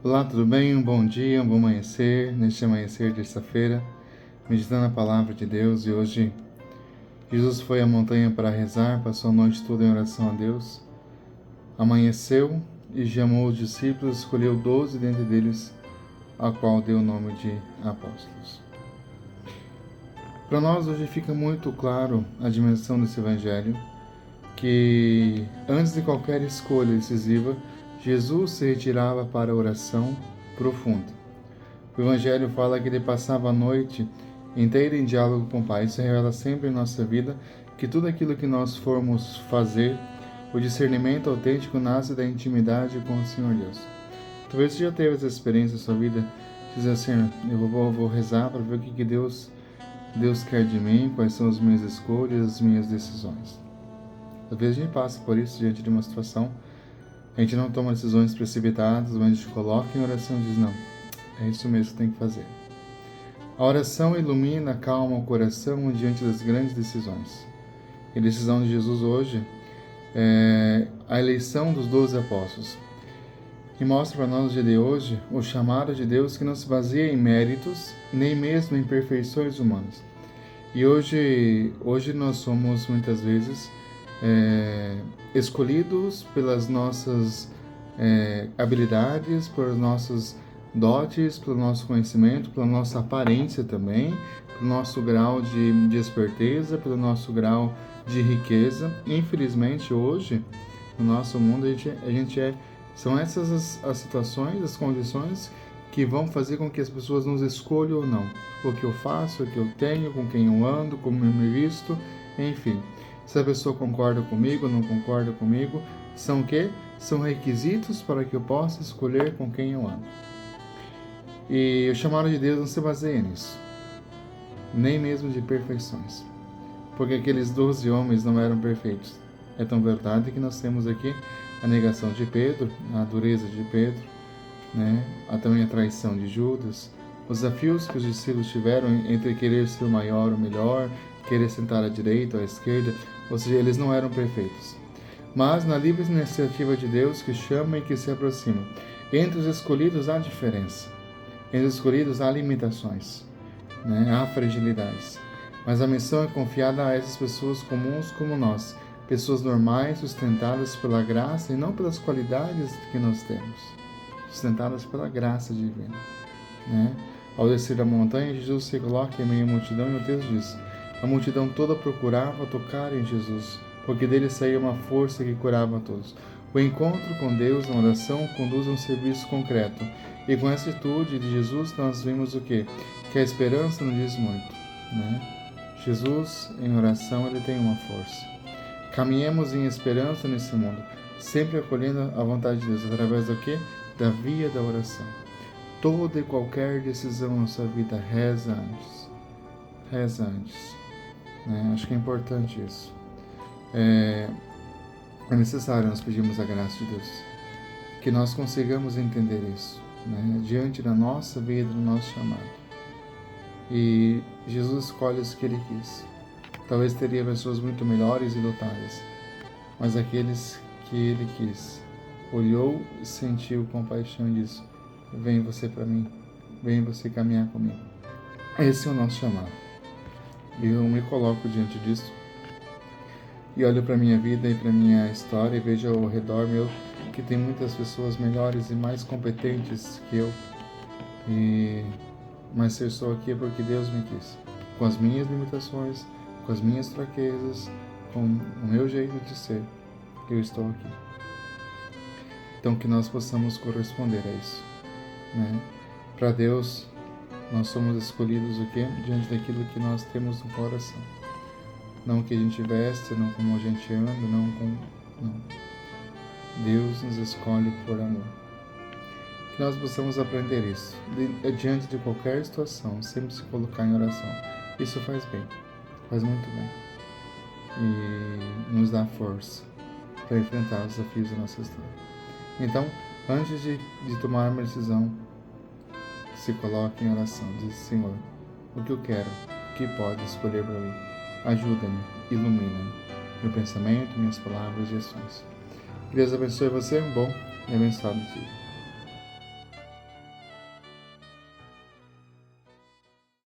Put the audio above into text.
Olá, tudo bem? Um bom dia, um bom amanhecer. Neste amanhecer de terça-feira, meditando a palavra de Deus. E hoje, Jesus foi à montanha para rezar, passou a noite toda em oração a Deus. Amanheceu e chamou os discípulos, escolheu 12 dentre deles, a qual deu o nome de apóstolos. Para nós hoje fica muito claro a dimensão desse evangelho, que antes de qualquer escolha decisiva, Jesus se retirava para a oração profunda. O Evangelho fala que ele passava a noite inteira em diálogo com o Pai. Isso revela sempre em nossa vida que tudo aquilo que nós formos fazer, o discernimento autêntico nasce da intimidade com o Senhor Deus. Talvez você já teve essa experiência na sua vida, dizer assim, eu vou rezar para ver o que Deus quer de mim, quais são as minhas escolhas, as minhas decisões. Às vezes a gente passa por isso diante de uma situação, a gente não toma decisões precipitadas, mas a gente coloca em oração e diz, não, é isso mesmo que tem que fazer. A oração ilumina, acalma o coração diante das grandes decisões. E a decisão de Jesus hoje é a eleição dos 12 apóstolos. E mostra para nós no dia de hoje o chamado de Deus que não se baseia em méritos, nem mesmo em perfeições humanas. E hoje nós somos muitas vezes escolhidos pelas nossas habilidades, por nossas dotes, pelo nosso conhecimento, pela nossa aparência também, pelo nosso grau de esperteza, pelo nosso grau de riqueza. Infelizmente, hoje, no nosso mundo, são essas as situações, as condições que vão fazer com que as pessoas nos escolham ou não. O que eu faço, o que eu tenho, com quem eu ando, como eu me visto, enfim. Se a pessoa concorda comigo ou não concorda comigo, são o quê? São requisitos para que eu possa escolher com quem eu ando. E o chamado de Deus não se baseia nisso, nem mesmo de perfeições, porque aqueles 12 homens não eram perfeitos. É tão verdade que nós temos aqui a negação de Pedro, a dureza de Pedro, também a traição de Judas, os desafios que os discípulos tiveram entre querer ser o maior, o melhor, querer sentar à direita ou à esquerda, ou seja, eles não eram perfeitos. Mas na livre iniciativa de Deus que chama e que se aproxima, entre os escolhidos há diferença. Entre os escolhidos há limitações, há fragilidades. Mas a missão é confiada a essas pessoas comuns como nós, pessoas normais, sustentadas pela graça e não pelas qualidades que nós temos, sustentadas pela graça divina. Ao descer da montanha, Jesus se coloca em meio à multidão e o texto diz: a multidão toda procurava tocar em Jesus, porque dele saía uma força que curava a todos. O encontro com Deus na oração conduz a um serviço concreto. E com essa atitude de Jesus nós vimos o quê? Que a esperança nos diz muito. Jesus, em oração, ele tem uma força. Caminhemos em esperança nesse mundo, sempre acolhendo a vontade de Deus, através do quê? Da via da oração. Toda e qualquer decisão na sua vida, reza antes. Reza antes. Acho que é importante isso. É necessário nós pedirmos a graça de Deus, que nós consigamos entender isso, diante da nossa vida, do nosso chamado. E Jesus escolhe os que Ele quis. Talvez teria pessoas muito melhores e dotadas, mas aqueles que Ele quis, olhou e sentiu compaixão e disse: vem você para mim, vem você caminhar comigo. Esse é o nosso chamado. E eu me coloco diante disso e olho para minha vida e para minha história e vejo ao redor meu que tem muitas pessoas melhores e mais competentes que eu. Mas se eu estou aqui é porque Deus me quis, com as minhas limitações, com as minhas fraquezas, com o meu jeito de ser, eu estou aqui. Então que nós possamos corresponder a isso, Para Deus, nós somos escolhidos o quê? Diante daquilo que nós temos no coração. Não o que a gente veste, não como a gente anda, não. Deus nos escolhe por amor. Que nós possamos aprender isso. Diante de qualquer situação, sempre se colocar em oração. Isso faz bem, faz muito bem. E nos dá força para enfrentar os desafios da nossa história. Então, antes de tomar uma decisão, se coloque em oração. Diz: Senhor, o que eu quero, o que pode escolher para mim? Ajuda-me, ilumina-me, meu pensamento, minhas palavras e ações. Que Deus abençoe você, um bom e abençoado dia.